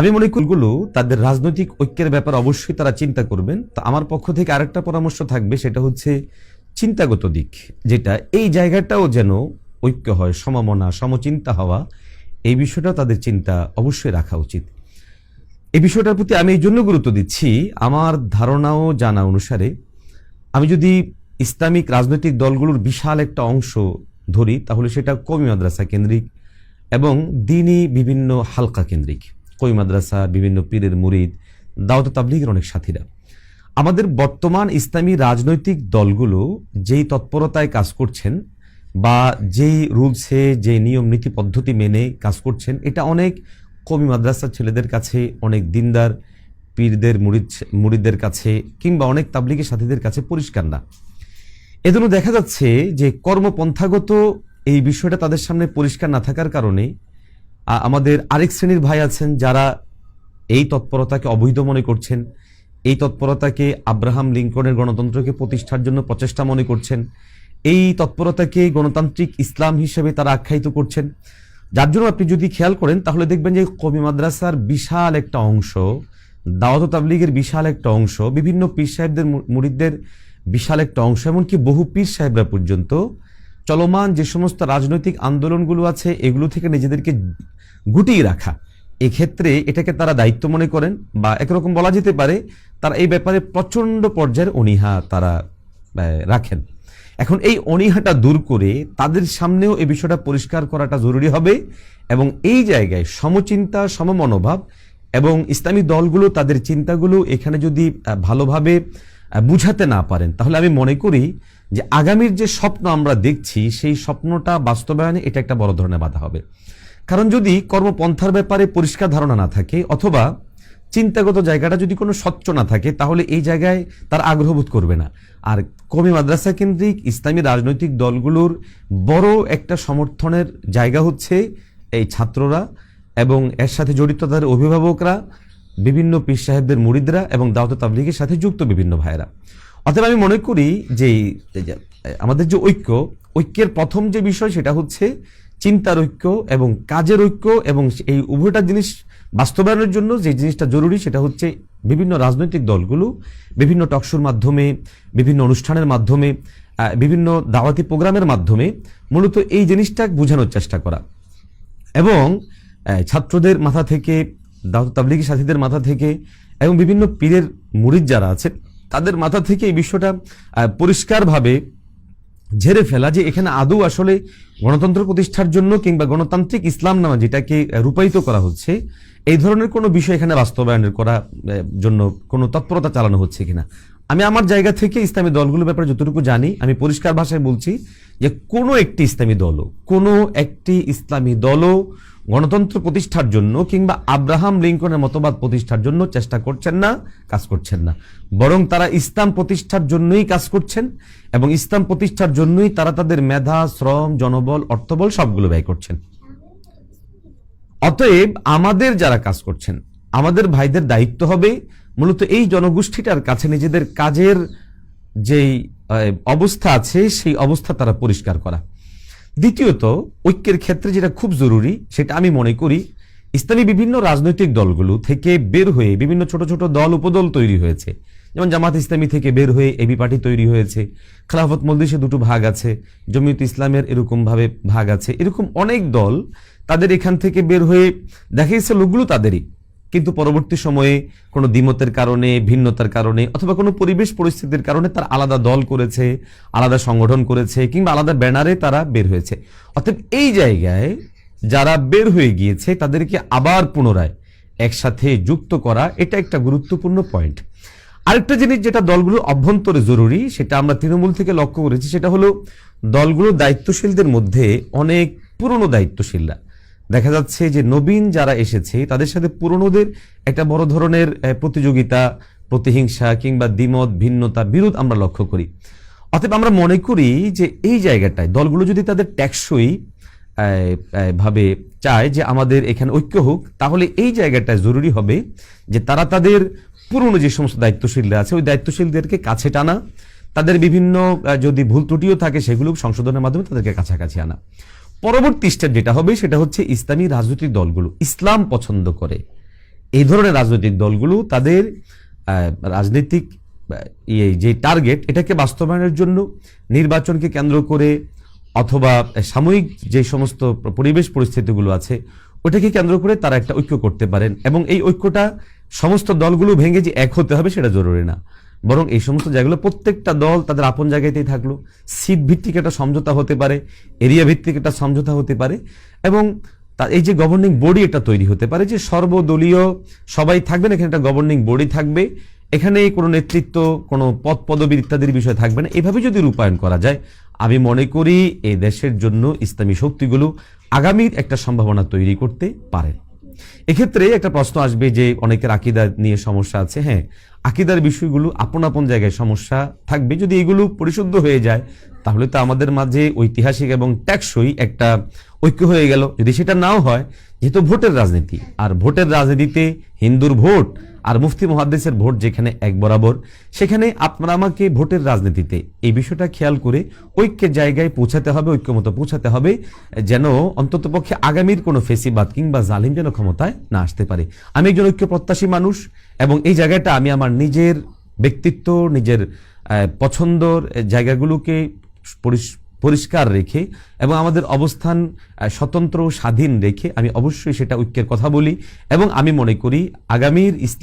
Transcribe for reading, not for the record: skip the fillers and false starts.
আমি মনে করি গুলো তাদের রাজনৈতিক ঐক্যের ব্যাপারে অবশ্যই তারা চিন্তা করবেন। তো আমার পক্ষ থেকে আরেকটা পরামর্শ থাকবে, সেটা হচ্ছে চিন্তাগত দিক, যেটা এই জায়গাটাও যেন ঐক্য হয়, সমমনা সমচিন্তা হওয়া, এই বিষয়টাও তাদের চিন্তা অবশ্যই রাখা উচিত। এই বিষয়টার প্রতি আমি এই জন্য গুরুত্ব দিচ্ছি, আমার ধারণা ও জানা অনুসারে আমি যদি ইসলামিক রাজনৈতিক দলগুলোর বিশাল একটা অংশ ধরি, তাহলে সেটা কওমি মাদ্রাসা কেন্দ্রিক এবং দ্বীনি বিভিন্ন হালকা কেন্দ্রিক। কওমি মাদ্রাসা, বিভিন্ন পীরের মুরিদ, দাওয়াত তাবলীগের অনেক সাথীরা। আমাদের বর্তমান ইসলামী রাজনৈতিক দলগুলো যেই তৎপরতায় কাজ করছেন বা যেই রুলসে, যে নিয়ম নীতি পদ্ধতি মেনে কাজ করছেন, এটা অনেক কওমি মাদ্রাসার ছেলেদের কাছে, অনেক দিনদার পীরদের মুরিদদের কাছে, কিংবা অনেক তাবলীগের সাথীদের কাছে পরিষ্কার না। এজন্য দেখা যাচ্ছে যে কর্মপন্থাগত এই বিষয়টা তাদের সামনে পরিষ্কার না থাকার কারণে আমাদের আরেক শ্রেণীর ভাই আছেন যারা এই তৎপরতাকে অবৈধ মনে করছেন, এই তৎপরতাকে আব্রাহাম লিঙ্কনের গণতন্ত্রকে প্রতিষ্ঠার জন্য প্রচেষ্টা মনে করছেন, এই তৎপরতাকে গণতান্ত্রিক ইসলাম হিসেবে তারা আখ্যায়িত করছেন। যার জন্য আপনি যদি খেয়াল করেন তাহলে দেখবেন যে কওমি মাদ্রাসার বিশাল একটা অংশ, দাওয়াত তাবলীগের বিশাল একটা অংশ, বিভিন্ন পীর সাহেবদের মুরিদদের বিশাল একটা অংশ, এমনকি বহু পীর সাহেবরা পর্যন্ত চলমান যে সমস্ত রাজনৈতিক আন্দোলনগুলো আছে এগুলো থেকে নিজেদেরকে গুটিয়ে রাখা, এক্ষেত্রে এটাকে তারা দায়িত্ব মনে করেন, বা একরকম বলা যেতে পারে তারা এই ব্যাপারে প্রচণ্ড পর্যায়ের অনীহা তারা রাখেন। এখন এই অনীহাটা দূর করে তাদের সামনেও এই বিষয়টা পরিষ্কার করাটা জরুরি হবে, এবং এই জায়গায় সমচিন্তা, সমমনোভাব এবং ইসলামী দলগুলো তাদের চিন্তাগুলো এখানে যদি ভালোভাবে বুঝাতে না পারেন, তাহলে আমি মনে করি যে আগামীর যে স্বপ্ন আমরা দেখছি সেই স্বপ্নটা বাস্তবায়নে এটা একটা বড় ধরনের বাধা হবে। কারণ যদি কর্মপন্থার ব্যাপারে পরিষ্কার ধারণা না থাকে, অথবা চিন্তাগত জায়গাটা যদি কোনো স্বচ্ছ না থাকে, তাহলে এই জায়গায় তার আগ্রহবোধ করবে না। আর কওমি মাদ্রাসা কেন্দ্রিক ইসলামী রাজনৈতিক দলগুলোর বড় একটা সমর্থনের জায়গা হচ্ছে এই ছাত্ররা এবং এর সাথে জড়িত তাদের অভিভাবকরা, বিভিন্ন পীর সাহেবদের মুরিদরা এবং দাওয়াত তাবলীগের সাথে যুক্ত বিভিন্ন ভাইয়েরা। অতএব আমি মনে করি যে আমাদের যে ঐক্যের প্রথম যে বিষয় সেটা হচ্ছে চিন্তার ঐক্য এবং কাজের ঐক্য, এবং এই উভয়টা জিনিস বাস্তবায়নের জন্য যে জিনিসটা জরুরি সেটা হচ্ছে বিভিন্ন রাজনৈতিক দলগুলো বিভিন্ন টকশোর মাধ্যমে, বিভিন্ন অনুষ্ঠানের মাধ্যমে, বিভিন্ন দাওয়াতি প্রোগ্রামের মাধ্যমে মূলত এই জিনিসটা বোঝানোর চেষ্টা করা, এবং ছাত্রদের মাথা থেকে, দাওয়াত তাবলীগী সাথীদের মাথা থেকে এবং বিভিন্ন পীরের মুরিদ যারা আছে তাদের মাথা থেকে এই বিষয়টা পরিষ্কারভাবে ঝেড়ে ফেলা যে এখানে আদৌ আসলে গণতন্ত্র প্রতিষ্ঠার জন্য কিংবা গণতান্ত্রিক ইসলাম নামে যেটাকে রূপায়িত করা হচ্ছে, এই ধরনের কোনো বিষয় এখানে বাস্তবায়নের করার জন্য কোনো তৎপরতা চালানো হচ্ছে কিনা। আমি আমার জায়গা থেকে ইসলামী দলগুলোর ব্যাপারে যতটুকু জানি, আমি পরিষ্কার ভাষায় বলছি যে কোনো একটি ইসলামী দলও গণতন্ত্র প্রতিষ্ঠার জন্য কিংবা আব্রাহাম লিঙ্কনের মতবাদ প্রতিষ্ঠার জন্য চেষ্টা করছেন না, কাজ করছেন না, বরং তারা ইসলাম প্রতিষ্ঠার জন্যই কাজ করছেন, এবং ইসলাম প্রতিষ্ঠার জন্যই তারা তাদের মেধা, শ্রম, জনবল, অর্থবল সবগুলো ব্যয় করছেন। অতএব আমাদের যারা কাজ করছেন, আমাদের ভাইদের দায়িত্ব হবে মূলত এই জনগোষ্ঠীটার কাছে নিজেদের কাজের যেই অবস্থা আছে সেই অবস্থা তারা পরিষ্কার করা। দ্বিতীয়ত, ঐক্যের ক্ষেত্রে যেটা খুব জরুরি সেটা আমি মনে করি ইসলামী বিভিন্ন রাজনৈতিক দলগুলো থেকে বের হয়ে বিভিন্ন ছোট ছোট দল, উপদল তৈরি হয়েছে। যেমন জামাত ইসলামী থেকে বের হয়ে এবি পার্টি তৈরি হয়েছে, খেলাফত মজলিসে দুটো ভাগ আছে, জমিয়ত ইসলামের এরকম ভাবে ভাগ আছে, এরকম অনেক দল তাদের এখান থেকে বের হয়ে দেখা গেছে লোকগুলো তাদেরই, কিন্তু পরবর্তী সময়ে কোনো দ্বিমতের কারণে, ভিন্নতার কারণে অথবা কোনো পরিবেশ পরিস্থিতির কারণে তার আলাদা দল করেছে, আলাদা সংগঠন করেছে, কিংবা আলাদা ব্যানারে তারা বের হয়েছে। অর্থাৎ এই জায়গায় যারা বের হয়ে গিয়েছে তাদেরকে আবার পুনরায় একসাথে যুক্ত করা, এটা একটা গুরুত্বপূর্ণ পয়েন্ট। আরেকটা জিনিস যেটা দলগুলো অভ্যন্তরে জরুরি, সেটা আমরা তৃণমূল থেকে লক্ষ্য করেছি, সেটা হলো দলগুলো দায়িত্বশীলদের মধ্যে অনেক পুরনো দায়িত্বশীলরা দেখা যাচ্ছে যে নবীন যারা এসেছে তাদের সাথে পুরনোদের একটা বড় ধরনের প্রতিযোগিতা, প্রতিহিংসা কিংবা দ্বিমত, ভিন্নতা, বিরোধ আমরা লক্ষ্য করি। অতএব আমরা মনে করি যে এই জায়গাটায় দলগুলো যদি তাদের টেকসই ভাবে চায় যে আমাদের এখানে ঐক্য হোক, তাহলে এই জায়গাটায় জরুরি হবে যে তারা তাদের পুরনো যে সমস্ত দায়িত্বশীলরা আছে ওই দায়িত্বশীলদেরকে কাছে টানা, তাদের বিভিন্ন যদি ভুল ত্রুটিও থাকে সেগুলো সংশোধনের মাধ্যমে তাদেরকে কাছাকাছি আনা। পরবর্তী স্টেপ যেটা হবে সেটা হচ্ছে ইসলামী রাজনৈতিক দলগুলো ইসলাম পছন্দ করে এই ধরনের রাজনৈতিক দলগুলো তাদের রাজনৈতিক যে টার্গেট এটাকে বাস্তবায়নের জন্য নির্বাচনকে কেন্দ্র করে অথবা সাময়িক যে সমস্ত পরিবেশ পরিস্থিতিগুলো আছে ওটাকে কেন্দ্র করে তারা একটা ঐক্য করতে পারেন, এবং এই ঐক্যটা সমস্ত দলগুলো ভেঙে যে এক হতে হবে সেটা জরুরি না, বরং এই সমস্ত জায়গাগুলো প্রত্যেকটা দল তাদের আপন জায়গাতেই থাকলো, সিট ভিত্তিক একটা সমঝোতা হতে পারে, এরিয়া ভিত্তিক একটা সমঝোতা হতে পারে, এবং এই যে গভর্নিং বডি এটা তৈরি হতে পারে যে সর্বদলীয় সবাই থাকবেন, এখানে একটা গভর্নিং বডি থাকবে, এখানে কোনো নেতৃত্ব, কোনো পদ পদবি ইত্যাদির বিষয় থাকবে না। এভাবে যদি রূপায়ণ করা যায়, আমি মনে করি এই দেশের জন্য ইসলামী শক্তিগুলো আগামীর একটা সম্ভাবনা তৈরি করতে পারে। এক্ষেত্রে একটা প্রশ্ন আসবে যে অনেকের আকীদা নিয়ে সমস্যা আছে। হ্যাঁ, আকীদার বিষয়গুলো আপন আপন জায়গায় সমস্যা থাকবে, যদি এগুলো পরিশুদ্ধ হয়ে যায় তাহলে তো আমাদের মাঝে ঐতিহাসিক এবং টেকসই একটা ঐক্য হয়ে গেল। যদি সেটা নাও হয়, যেহেতু ভোটের রাজনীতি, আর ভোটের রাজনীতিতে হিন্দুর ভোট আর মুফতি মুহাদ্দিসের ভোট যেখানে এক বরাবর, সেখানে আপনারা আমাকে ভোটের রাজনীতিতে এই বিষয়টা খেয়াল করে ঐক্যের জায়গায় পৌঁছাতে হবে, ঐক্যমতো পৌঁছাতে হবে, যেন অন্ততপক্ষে আগামীর কোনো ফেসিবাদ কিংবা জালিম যেন ক্ষমতায় না আসতে পারে। আমি একজন ঐক্য প্রত্যাশী মানুষ, এবং এই জায়গাটা আমি আমার নিজের ব্যক্তিত্ব, নিজের পছন্দর জায়গাগুলোকে পরিষ্কার রেখে এবং আমাদের অবস্থান স্বতন্ত্র স্বাধীন রেখে আমি অবশ্যই সেটা ঐক্যের কথা বলি, এবং আমি মনে করি আগামীর ইসলাম